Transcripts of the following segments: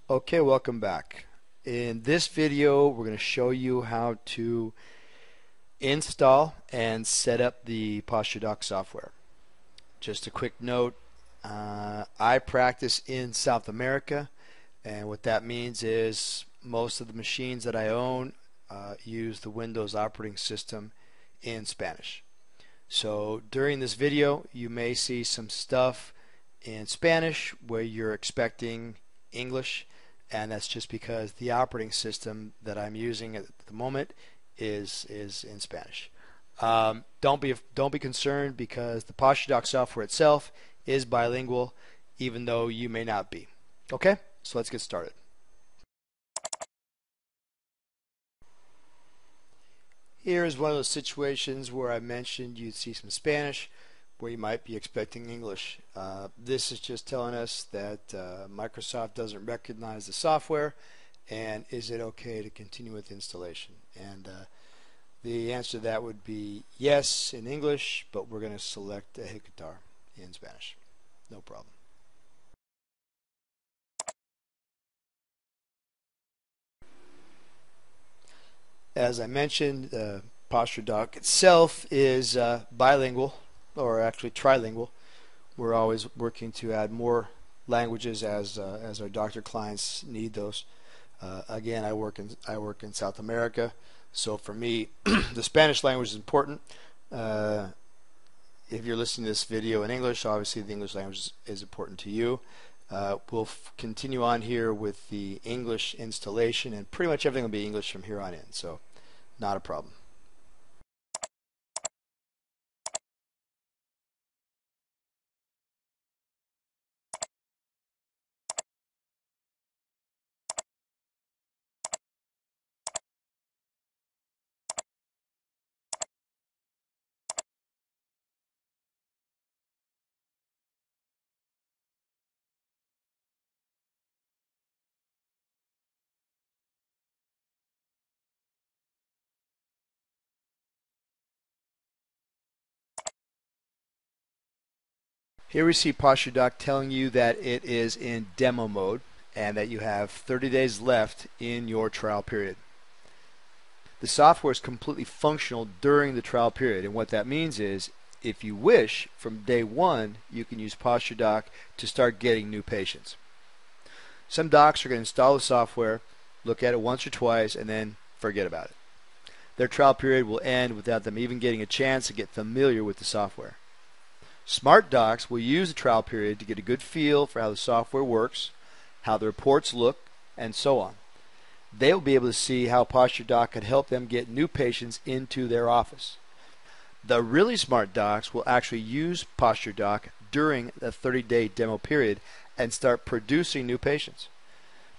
Okay, welcome back. In this video, we're going to show you how to install and set up the PostureDoc software. Just a quick note, I practice in South America, and what that means is most of the machines that I own use the Windows operating system in Spanish. So during this video, you may see some stuff in Spanish where you're expecting English, and that's just because the operating system that I'm using at the moment is in Spanish. Don't be concerned, because the PostureDoc software itself is bilingual, even though you may not be. Okay, so let's get started. Here is one of those situations where I mentioned you'd see some Spanish where you might be expecting English. This is just telling us that Microsoft doesn't recognize the software, and is it okay to continue with installation? And the answer to that would be yes in English, but we're going to select ejecutar in Spanish. No problem. As I mentioned, PostureDoc itself is bilingual, or actually trilingual. We're always working to add more languages as our doctor clients need those. Again, I work in South America, so for me, the Spanish language is important. If you're listening to this video in English, obviously the English language is important to you. We'll continue on here with the English installation, and pretty much everything will be English from here on in, so not a problem. Here we see PostureDoc telling you that it is in demo mode and that you have 30 days left in your trial period. The software is completely functional during the trial period, and what that means is, if you wish, from day one you can use PostureDoc to start getting new patients. Some docs are going to install the software, look at it once or twice, and then forget about it. Their trial period will end without them even getting a chance to get familiar with the software. Smart docs will use the trial period to get a good feel for how the software works, how the reports look, and so on. They will be able to see how PostureDoc could help them get new patients into their office. The really smart docs will actually use PostureDoc during the 30-day demo period and start producing new patients.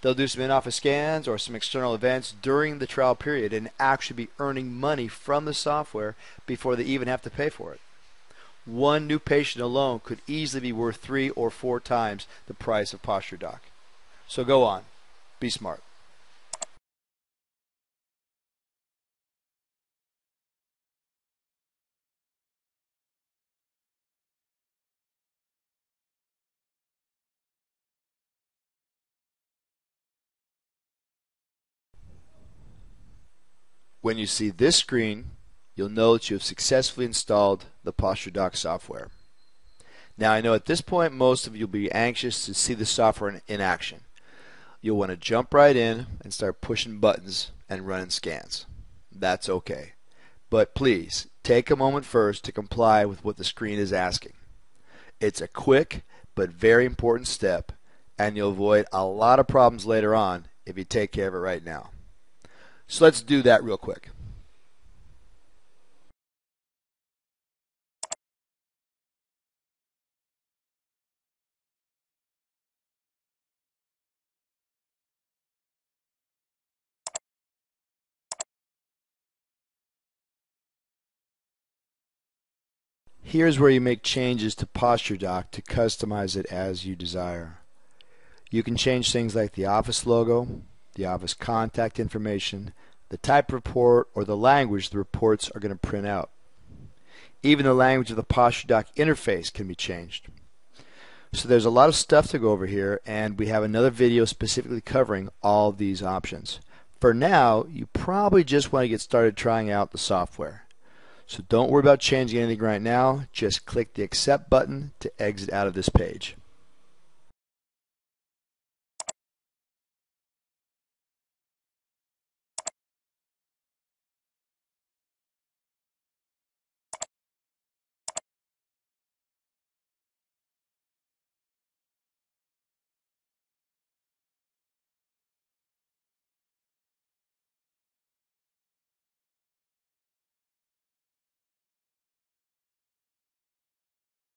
They'll do some in-office scans or some external events during the trial period and actually be earning money from the software before they even have to pay for it. One new patient alone could easily be worth 3 or 4 times the price of PostureDoc. So go on, be smart. When you see this screen, you'll know that you have successfully installed the PostureDoc software. Now, I know at this point most of you will be anxious to see the software in action. You'll want to jump right in and start pushing buttons and running scans. That's okay. But please, take a moment first to comply with what the screen is asking. It's a quick but very important step, and you'll avoid a lot of problems later on if you take care of it right now. So let's do that real quick. Here's where you make changes to PostureDoc to customize it as you desire. You can change things like the office logo, the office contact information, the type of report, or the language the reports are going to print out. Even the language of the PostureDoc interface can be changed. So there's a lot of stuff to go over here, and we have another video specifically covering all these options. For now, you probably just want to get started trying out the software. So don't worry about changing anything right now. Just click the accept button to exit out of this page.